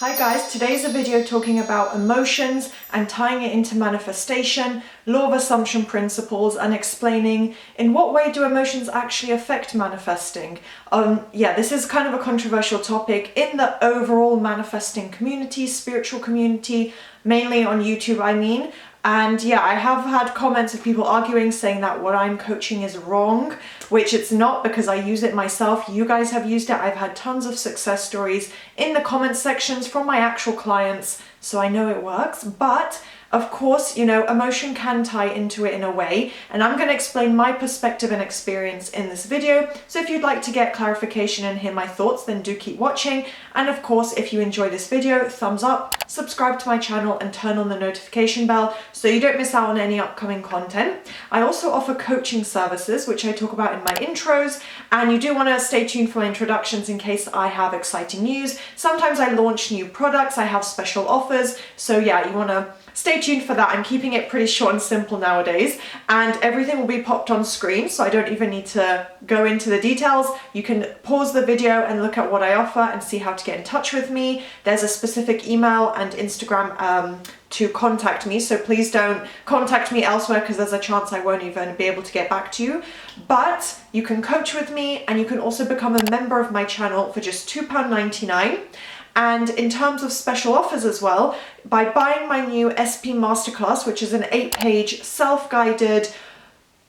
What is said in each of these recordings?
Hi guys, today's a video talking about emotions and tying it into manifestation, law of assumption principles, and explaining in what way do emotions actually affect manifesting. This is kind of a controversial topic in the overall manifesting community, spiritual community, mainly on YouTube And I have had comments of people arguing, saying that what I'm coaching is wrong, which it's not, because I use it myself. You guys have used it. I've had tons of success stories in the comment sections from my actual clients, so I know it works. But of course, emotion can tie into it in a way, and I'm going to explain my perspective and experience in this video. So if you'd like to get clarification and hear my thoughts, then do keep watching. And of course, if you enjoy this video, thumbs up, subscribe to my channel, and turn on the notification bell so you don't miss out on any upcoming content. I also offer coaching services, which I talk about in my intros, and you do want to stay tuned for my introductions in case I have exciting news. Sometimes I launch new products, I have special offers, so you want to stay tuned for that. I'm keeping it pretty short and simple nowadays, and everything will be popped on screen, so I don't even need to go into the details. You can pause the video and look at what I offer and see how to get in touch with me. There's a specific email and Instagram to contact me, so please don't contact me elsewhere, because there's a chance I won't even be able to get back to you. But you can coach with me, and you can also become a member of my channel for just £2.99. And in terms of special offers as well, by buying my new SP Masterclass, which is an 8-page self-guided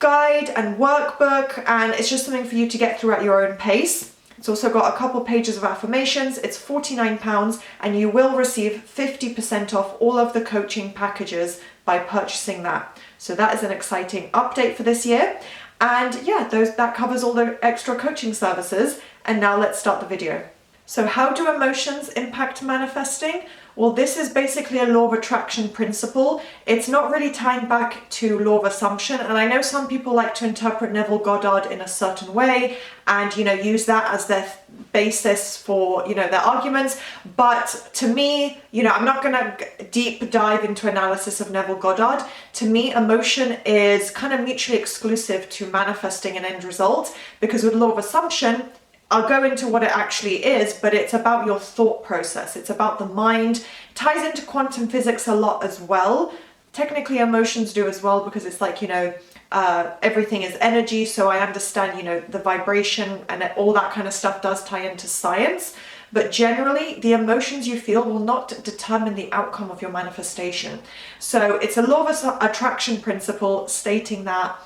guide and workbook, and it's just something for you to get through at your own pace. It's also got a couple pages of affirmations. It's £49, and you will receive 50% off all of the coaching packages by purchasing that. So that is an exciting update for this year. And that covers all the extra coaching services. And now let's start the video. So how do emotions impact manifesting? Well, this is basically a law of attraction principle. It's not really tying back to law of assumption. And I know some people like to interpret Neville Goddard in a certain way and, use that as their basis for, their arguments. But to me, I'm not going to deep dive into analysis of Neville Goddard. To me, emotion is kind of mutually exclusive to manifesting an end result, because with law of assumption, I'll go into what it actually is, but it's about your thought process. It's about the mind. It ties into quantum physics a lot as well. Technically, emotions do as well, because it's like, everything is energy. So I understand, the vibration and all that kind of stuff does tie into science. But generally, the emotions you feel will not determine the outcome of your manifestation. So it's a law of attraction principle stating that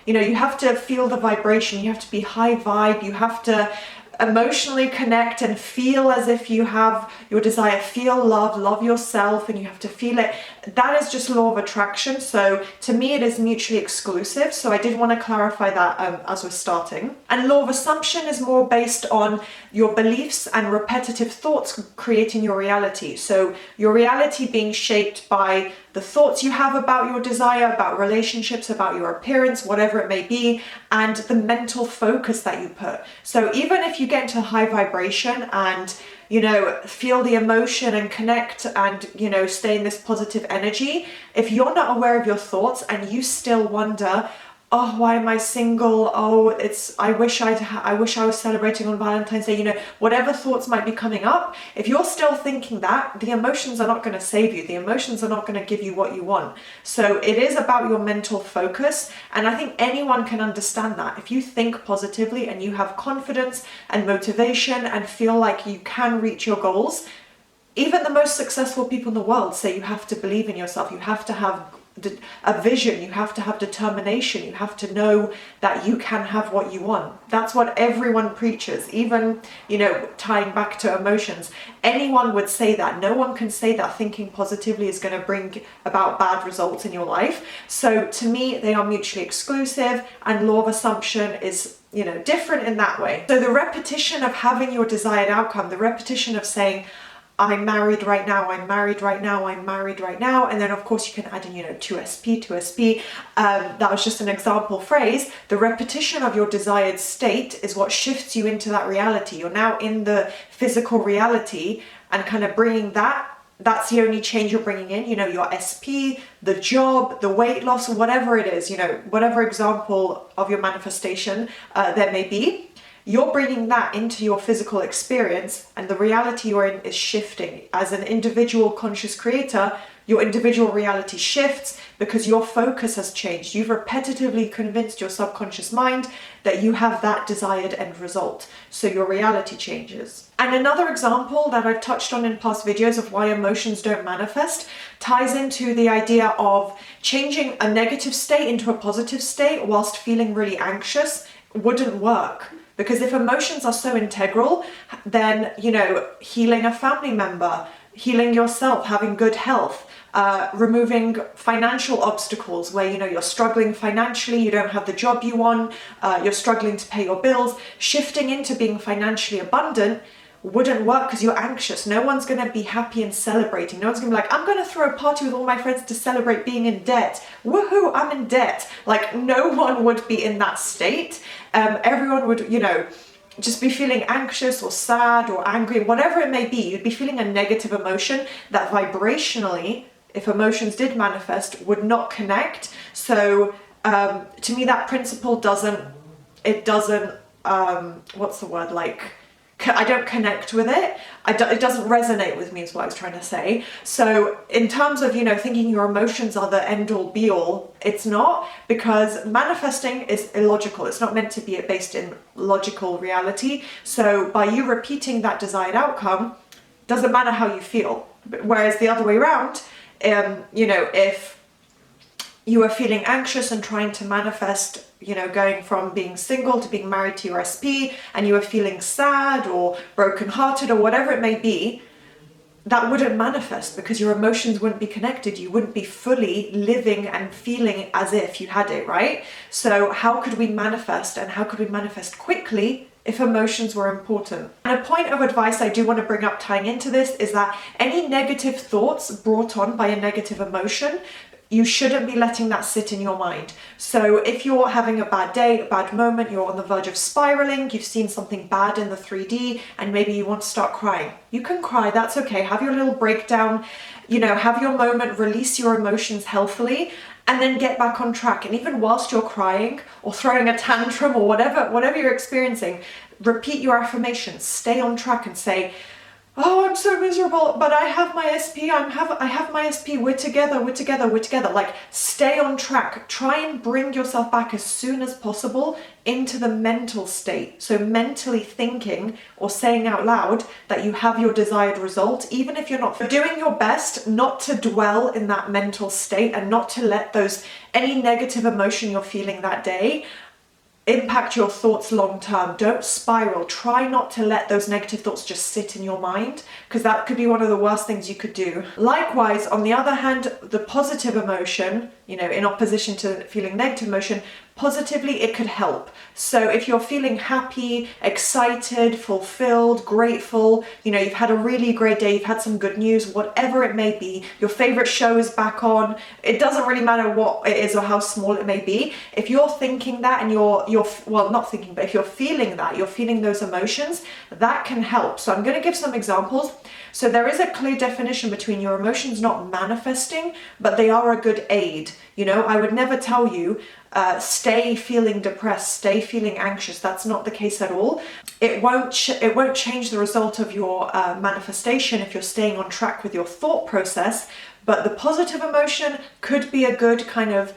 you have to feel the vibration, you have to be high vibe, you have to emotionally connect and feel as if you have your desire, feel love yourself, and you have to feel it. That is just law of attraction. So to me, it is mutually exclusive. So I did want to clarify that as we're starting. And law of assumption is more based on your beliefs and repetitive thoughts creating your reality. So your reality being shaped by the thoughts you have about your desire, about relationships, about your appearance, whatever it may be, and the mental focus that you put. So even if you get into high vibration and feel the emotion and connect and stay in this positive energy, if you're not aware of your thoughts and you still wonder, oh, why am I single? Oh, I wish I was celebrating on Valentine's Day. Whatever thoughts might be coming up, if you're still thinking that, the emotions are not going to save you. The emotions are not going to give you what you want. So it is about your mental focus. And I think anyone can understand that. If you think positively and you have confidence and motivation and feel like you can reach your goals, even the most successful people in the world say you have to believe in yourself. You have to have a vision, you have to have determination, you have to know that you can have what you want. That's what everyone preaches, even tying back to emotions. Anyone would say that. No one can say that thinking positively is going to bring about bad results in your life. So to me, they are mutually exclusive, and law of assumption is different in that way. So the repetition of having your desired outcome, the repetition of saying, I'm married right now, I'm married right now, I'm married right now. And then of course you can add in, 2SP. That was just an example phrase. The repetition of your desired state is what shifts you into that reality. You're now in the physical reality, and kind of bringing that's the only change you're bringing in, your SP, the job, the weight loss, whatever it is, whatever example of your manifestation there may be. you're bringing that into your physical experience, and the reality you're in is shifting. As an individual conscious creator, your individual reality shifts because your focus has changed. You've repetitively convinced your subconscious mind that you have that desired end result. So your reality changes. And another example that I've touched on in past videos of why emotions don't manifest ties into the idea of changing a negative state into a positive state whilst feeling really anxious wouldn't work. Because if emotions are so integral, then, healing a family member, healing yourself, having good health, removing financial obstacles where, you're struggling financially, you don't have the job you want, you're struggling to pay your bills, shifting into being financially abundant wouldn't work because you're anxious. No one's going to be happy and celebrating. No one's going to be like, I'm going to throw a party with all my friends to celebrate being in debt. Woohoo, I'm in debt. Like, no one would be in that state. Everyone would, just be feeling anxious or sad or angry, whatever it may be. You'd be feeling a negative emotion that vibrationally, if emotions did manifest, would not connect. So to me, that principle doesn't, what's the word, I don't connect with it. It doesn't resonate with me is what I was trying to say. So in terms of, thinking your emotions are the end all be all, it's not, because manifesting is illogical. It's not meant to be based in logical reality. So by you repeating that desired outcome, doesn't matter how you feel. Whereas the other way around, if you are feeling anxious and trying to manifest, going from being single to being married to your SP, and you are feeling sad or brokenhearted or whatever it may be, that wouldn't manifest because your emotions wouldn't be connected. You wouldn't be fully living and feeling as if you had it, right? So how could we manifest, and how could we manifest quickly if emotions were important? And a point of advice I do want to bring up tying into this is that any negative thoughts brought on by a negative emotion, you shouldn't be letting that sit in your mind. So if you're having a bad day, a bad moment, you're on the verge of spiraling, you've seen something bad in the 3D, and maybe you want to start crying. You can cry, that's okay. Have your little breakdown, have your moment, release your emotions healthily, and then get back on track. And even whilst you're crying or throwing a tantrum or whatever you're experiencing, repeat your affirmations, stay on track and say, oh, I'm so miserable, but I have my SP, I have my SP, we're together. Like, stay on track. Try and bring yourself back as soon as possible into the mental state. So mentally thinking or saying out loud that you have your desired result, even if you're not doing your best not to dwell in that mental state and not to let any negative emotion you're feeling that day impact your thoughts long term. Don't spiral. Try not to let those negative thoughts just sit in your mind, because that could be one of the worst things you could do. Likewise, on the other hand, the positive emotion, in opposition to feeling negative emotion, positively it could help. So if you're feeling happy, excited, fulfilled, grateful, you've had a really great day, you've had some good news, whatever it may be, your favorite show is back on, it doesn't really matter what it is or how small it may be. If you're thinking that and not thinking, but if you're feeling that, you're feeling those emotions, that can help. So I'm going to give some examples. So there is a clear definition between your emotions not manifesting, but they are a good aid. I would never tell you, stay feeling depressed, stay feeling anxious. That's not the case at all. It won't change the result of your manifestation if you're staying on track with your thought process, but the positive emotion could be a good kind of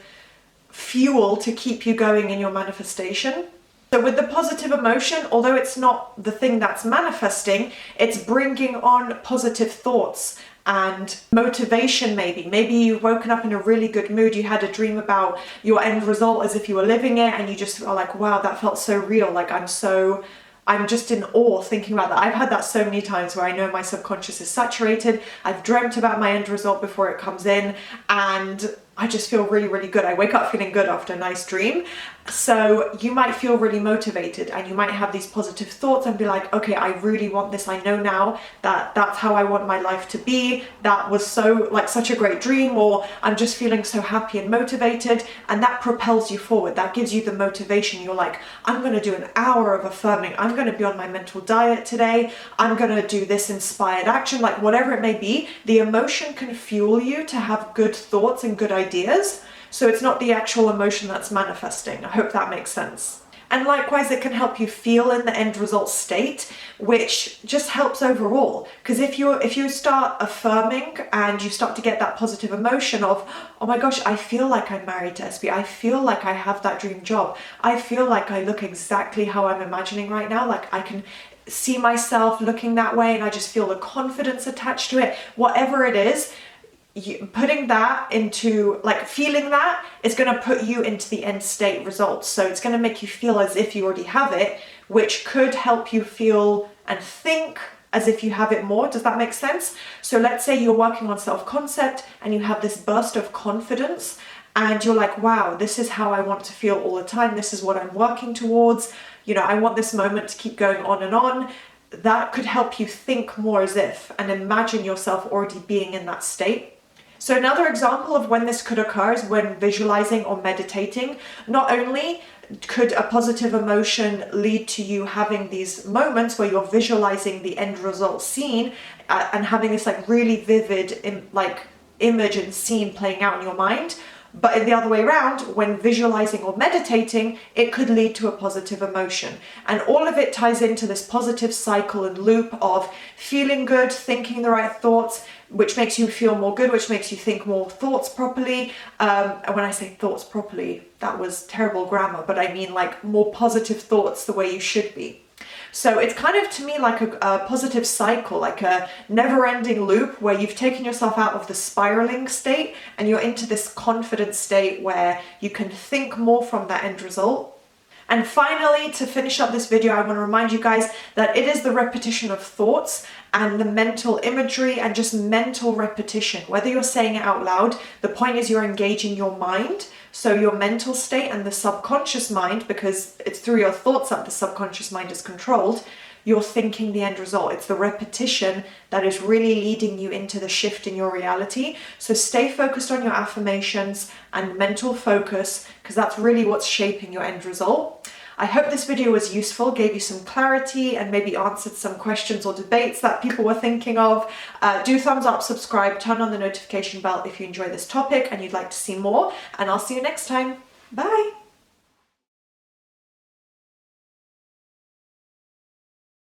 fuel to keep you going in your manifestation. So with the positive emotion, although it's not the thing that's manifesting, it's bringing on positive thoughts and motivation. Maybe you've woken up in a really good mood, you had a dream about your end result as if you were living it, and you just are like, wow, that felt so real. Like, I'm just in awe thinking about that. I've had that so many times where I know my subconscious is saturated. I've dreamt about my end result before it comes in, and I just feel really, really good. I wake up feeling good after a nice dream. So you might feel really motivated, and you might have these positive thoughts and be like, okay, I really want this. I know now that that's how I want my life to be. That was such a great dream, or I'm just feeling so happy and motivated, and that propels you forward. That gives you the motivation. You're like, I'm going to do an hour of affirming. I'm going to be on my mental diet today. I'm going to do this inspired action, like whatever it may be. The emotion can fuel you to have good thoughts and good ideas. So it's not the actual emotion that's manifesting. I hope that makes sense. And likewise, it can help you feel in the end result state, which just helps overall. Because if you start affirming and you start to get that positive emotion of, oh my gosh, I feel like I'm married to SB, I feel like I have that dream job, I feel like I look exactly how I'm imagining right now, like I can see myself looking that way and I just feel the confidence attached to it, whatever it is, putting that into, like, feeling that is going to put you into the end state results. So it's going to make you feel as if you already have it, which could help you feel and think as if you have it more. Does that make sense? So let's say you're working on self-concept and you have this burst of confidence and you're like, wow, this is how I want to feel all the time. This is what I'm working towards. You know, I want this moment to keep going on and on. That could help you think more as if and imagine yourself already being in that state. So another example of when this could occur is when visualizing or meditating. Not only could a positive emotion lead to you having these moments where you're visualizing the end result scene and having this like really vivid image and scene playing out in your mind, but in the other way around, when visualizing or meditating, it could lead to a positive emotion. And all of it ties into this positive cycle and loop of feeling good, thinking the right thoughts, which makes you feel more good, which makes you think more thoughts properly. And when I say thoughts properly, that was terrible grammar, but I mean like more positive thoughts the way you should be. So it's kind of, to me, like a positive cycle, like a never-ending loop where you've taken yourself out of the spiraling state and you're into this confident state where you can think more from that end result. And finally, to finish up this video, I want to remind you guys that it is the repetition of thoughts and the mental imagery and just mental repetition. Whether you're saying it out loud, the point is you're engaging your mind. So your mental state and the subconscious mind, because it's through your thoughts that the subconscious mind is controlled, you're thinking the end result. It's the repetition that is really leading you into the shift in your reality. So stay focused on your affirmations and mental focus, because that's really what's shaping your end result. I hope this video was useful, gave you some clarity and maybe answered some questions or debates that people were thinking of. Do thumbs up, subscribe, turn on the notification bell if you enjoy this topic and you'd like to see more, and I'll see you next time. Bye.